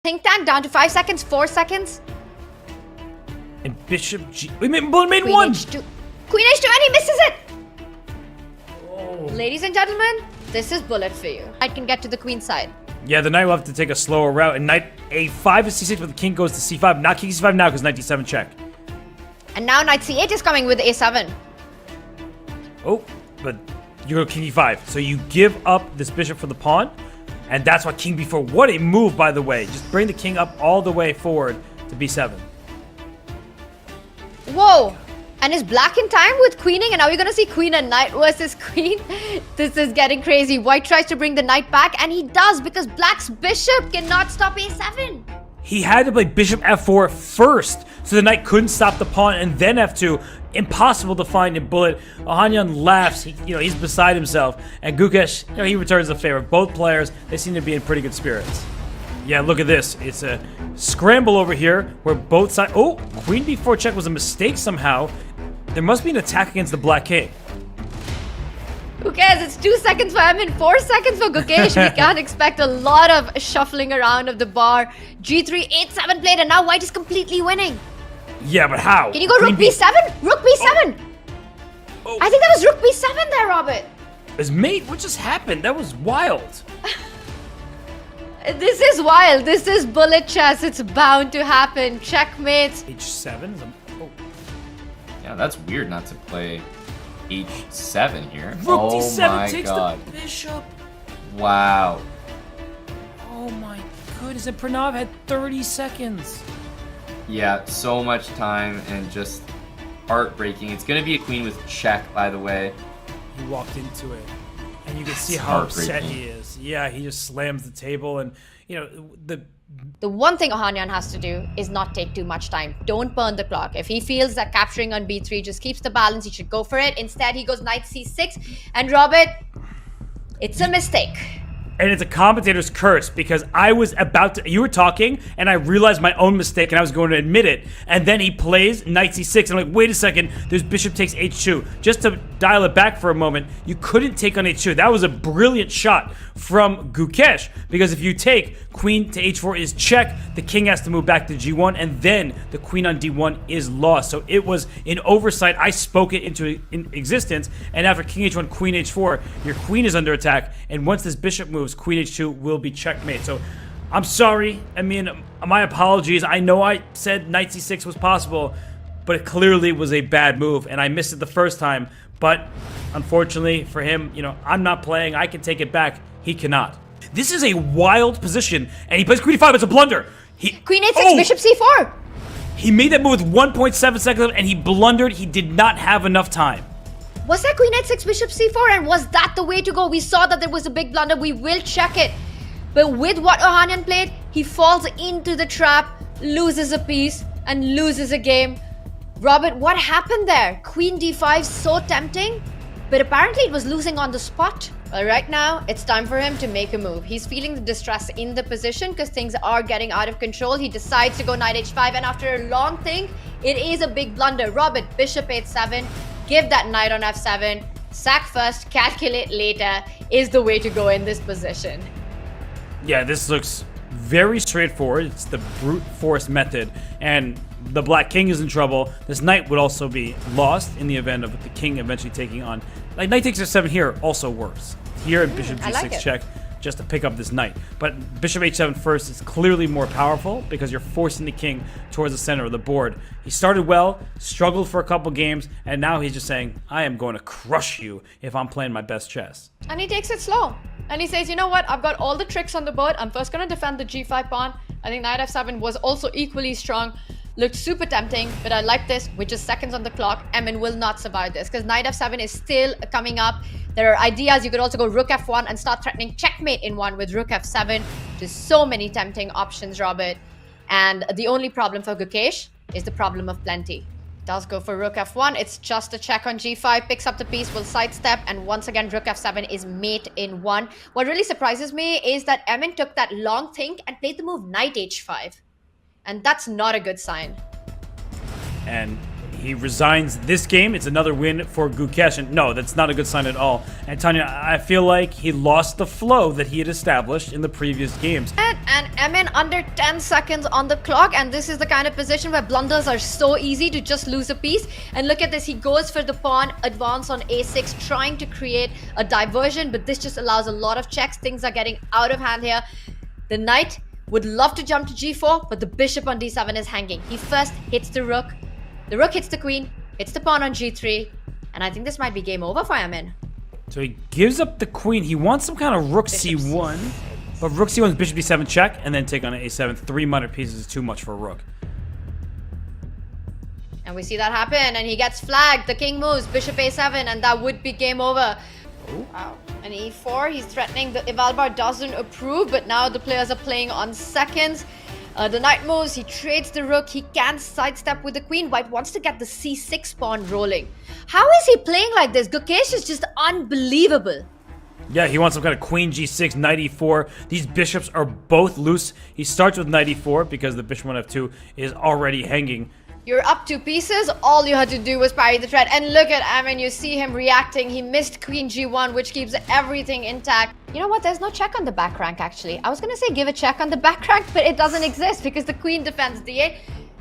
Think tank down to 5 seconds, 4 seconds. And bishop G. We made one. Queen H2, and he misses it. Oh. Ladies and gentlemen, this is bullet for you. I can get to the queen side. Yeah, the knight will have to take a slower route. And knight A5 is C6, but the king goes to C5. Not king C5 now because knight D7 check. And now knight C8 is coming with A7. Oh, but you go king E5. So you give up this bishop for the pawn. And that's why king B4. What a move, by the way. Just bring the king up all the way forward to B7. Whoa. And is black in time with queening? And now we're going to see queen and knight versus queen. This is getting crazy. White tries to bring the knight back, and he does because black's bishop cannot stop A7. He had to play bishop F4 first, so the knight couldn't stop the pawn, and then F2. Impossible to find in bullet. Ohanyan laughs. He's beside himself. And Gukesh, he returns the favor. Both players, they seem to be in pretty good spirits. Yeah, look at this. It's a scramble over here where both sides... Oh, queen B4 check was a mistake somehow. There must be an attack against the black king. Who cares? It's 2 seconds for him and 4 seconds for Gukesh. We can't expect a lot of shuffling around of the bar. G3, 8-7 played, and now white is completely winning. Yeah, but how? Can you go rook B7? Rook B7! Oh. I think that was rook B7 there, Robert. His mate, what just happened? That was wild. This is wild. This is bullet chess. It's bound to happen. Checkmate. H7? Oh. Yeah, that's weird not to play H7 here. Rook oh D7 my takes god. the bishop. Wow. Oh my goodness, and Pranav had 30 seconds. Yeah, so much time and just heartbreaking. It's gonna be a queen with check, by the way. He walked into it, and you can see how upset heartbreaking. he is. Yeah, he just slams the table, and The one thing Ohanyan has to do is not take too much time. Don't burn the clock. If he feels that capturing on B3 just keeps the balance, he should go for it. Instead, he goes knight C6. And Robert, it's a mistake. And it's a commentator's curse because I was about to... You were talking, and I realized my own mistake, and I was going to admit it. And then he plays knight c6, and I'm like, wait a second, there's bishop takes h2. Just to dial it back for a moment, you couldn't take on h2. That was a brilliant shot from Gukesh, because if you take queen to h4 is check, the king has to move back to g1, and then the queen on d1 is lost. So it was an oversight. I spoke it into existence, and after king h1, queen h4, your queen is under attack, and once this bishop moves, queen h2 will be checkmate. So I'm sorry. I mean, my apologies. I know I said knight c6 was possible, but it clearly was a bad move, and I missed it the first time. But unfortunately for him, I'm not playing. I can take it back. He cannot. This is a wild position, and he plays queen e5. It's a blunder. Queen h6, bishop c4. He made that move with 1.7 seconds left, and he blundered. He did not have enough time. Was that queen h6, bishop c4? And was that the way to go? We saw that there was a big blunder. We will check it. But with what Ohanyan played, he falls into the trap, loses a piece, and loses a game. Robert, what happened there? Queen d5, so tempting, but apparently it was losing on the spot. Well, right now, it's time for him to make a move. He's feeling the distress in the position because things are getting out of control. He decides to go knight h5, and after a long think, it is a big blunder. Robert, bishop h7, give that knight on f7, sack first, calculate later is the way to go in this position. Yeah, this looks very straightforward. It's the brute force method, and the black king is in trouble. This knight would also be lost in the event of the king eventually taking on. Like knight takes f7 here also works. Here and bishop g6 like check just to pick up this knight. But bishop h7 first is clearly more powerful because you're forcing the king towards the center of the board. He started well, struggled for a couple games, and now he's just saying, I am going to crush you if I'm playing my best chess. And he takes it slow. And he says, you know what? I've got all the tricks on the board. I'm first going to defend the g5 pawn. I think knight f7 was also equally strong. Looked super tempting, but I like this, which is seconds on the clock. Emin will not survive this because knight f7 is still coming up. There are ideas. You could also go rook f1 and start threatening checkmate in one with rook f7. Just so many tempting options, Robert. And the only problem for Gukesh is the problem of plenty. Does go for rook f1. It's just a check on g5, picks up the piece, will sidestep, and once again rook f7 is mate in one. What really surprises me is that Emin took that long think and played the move knight h5, and that's not a good sign. And he resigns this game. It's another win for Gukesh, and no, that's not a good sign at all. And Tanya, I feel like he lost the flow that he had established in the previous games. And Emin under 10 seconds on the clock, and this is the kind of position where blunders are so easy to just lose a piece. And look at this, he goes for the pawn advance on a6, trying to create a diversion, but this just allows a lot of checks. Things are getting out of hand here. The knight would love to jump to g4, but the bishop on d7 is hanging. He first hits the rook hits the queen, hits the pawn on g3, and I think this might be game over for Emin. So he gives up the queen. He wants some kind of rook c1. But rook c1 is bishop d7 check, and then take on an a7. 3 minor pieces is too much for a rook. And we see that happen, and he gets flagged. The king moves, bishop a7, and that would be game over. Oh. Wow. And e4, he's threatening. The Evalbar doesn't approve, but now the players are playing on seconds. The knight moves, he trades the rook, he can sidestep with the queen. White wants to get the c6 pawn rolling. How is he playing like this? Gukesh is just unbelievable. Yeah, he wants some kind of queen g6, knight e4. These bishops are both loose. He starts with knight e4 because the bishop on f2 is already hanging. You're up 2 pieces. All you had to do was parry the threat. And look at Emin, you see him reacting. He missed queen g1, which keeps everything intact. You know what? There's no check on the back rank, actually. I was going to say give a check on the back rank, but it doesn't exist because the queen defends d8.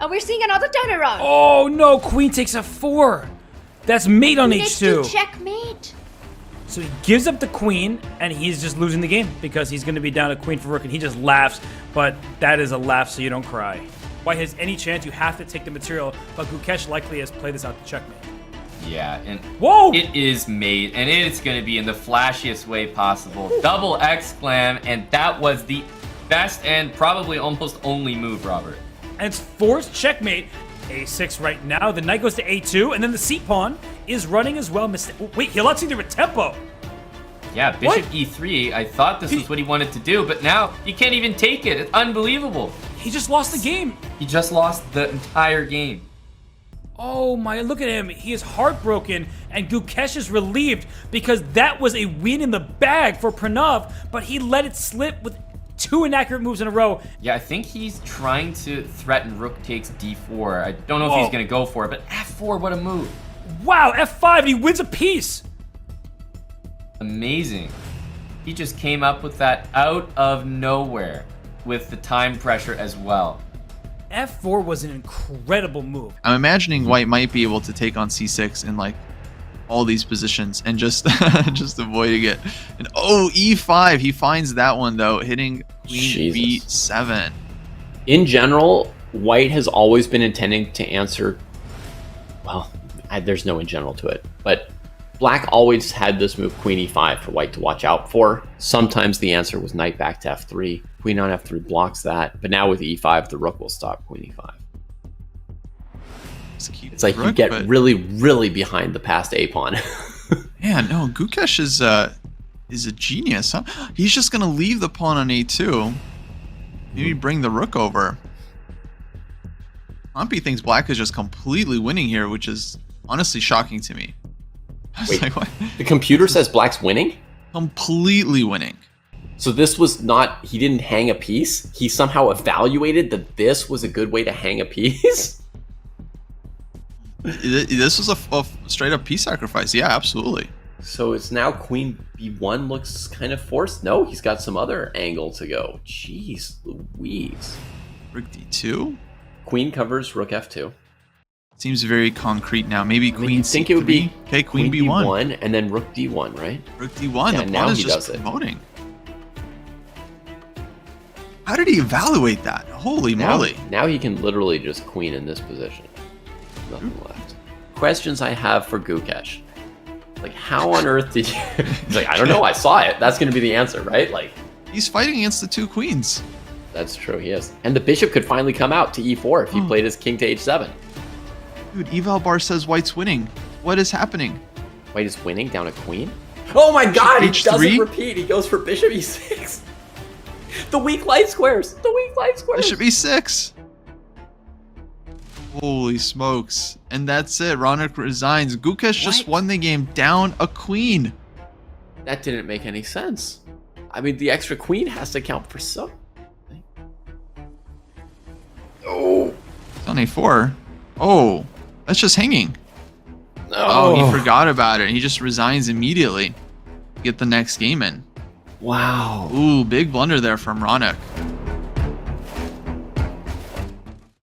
And we're seeing another turnaround. Oh, no. Queen takes f4. That's mate on h2. Checkmate. So he gives up the queen, and he's just losing the game because he's going to be down a queen for rook, and he just laughs. But that is a laugh, so you don't cry. White has any chance, you have to take the material, but Gukesh likely has played this out to checkmate. Yeah, and whoa! It is mate, and it's going to be in the flashiest way possible. Double exclam, and that was the best and probably almost only move, Robert. And it's forced checkmate. a6 right now. The knight goes to a2, and then the c-pawn is running as well. Wait, he allows either with tempo. Yeah, bishop e3. I thought this was what he wanted to do, but now he can't even take it. It's unbelievable. He just lost the game. He just lost the entire game. Oh my, look at him. He is heartbroken, and Gukesh is relieved because that was a win in the bag for Pranav, but he let it slip with 2 inaccurate moves in a row. Yeah, I think he's trying to threaten rook takes d4. I don't know if he's going to go for it, but f4, what a move. Wow, f5, and he wins a piece. Amazing. He just came up with that out of nowhere with the time pressure as well. f4 was an incredible move. I'm imagining White might be able to take on c6 in like all these positions and just just avoiding it. And oh, e5, he finds that one though, hitting queen b7. In general, White has always been intending to answer, well, there's no in general to it, but Black always had this move queen e5 for White to watch out for. Sometimes the answer was knight back to f3. Queen on f3 blocks that, but now with e5, the rook will stop queen e5. It's like you get really, really behind the past a pawn. Yeah, no, Gukesh is a genius. Huh? He's just gonna leave the pawn on a2. Maybe bring the rook over. Pompey thinks Black is just completely winning here, which is honestly shocking to me. Wait, like, what? The computer says Black's winning? Completely winning. So this was not, he didn't hang a piece? He somehow evaluated that this was a good way to hang a piece? This was a straight up piece sacrifice. Yeah, absolutely. So it's now queen b1 looks kind of forced? No, he's got some other angle to go. Jeez Louise. Rook d2? Queen covers rook f2. Seems very concrete now. Maybe queen c3. Think it would be okay, queen b1 and then rook d1, right? Rook d1. Yeah, the now pawn is he just does promoting. How did he evaluate that? Holy moly! Now he can literally just queen in this position. Nothing left. Questions I have for Gukesh. Like, how on earth did you? He's like, I don't know. I saw it. That's going to be the answer, right? Like, he's fighting against the 2 queens. That's true. He is. And the bishop could finally come out to e4 if he played his king to h7. Dude, Evalbar says White's winning. What is happening? White is winning down a queen? Oh my god, he H3? doesn't repeat. He goes for bishop e6. The weak light squares. The weak light squares. Bishop e6. Holy smokes. And that's it. Ronak resigns. Gukesh just won the game down a queen. That didn't make any sense. I mean, the extra queen has to count for something. Oh. It's on a4. Oh. That's just hanging. Oh, he forgot about it. He just resigns immediately. Get the next game in. Wow. Ooh, big blunder there from Ronak.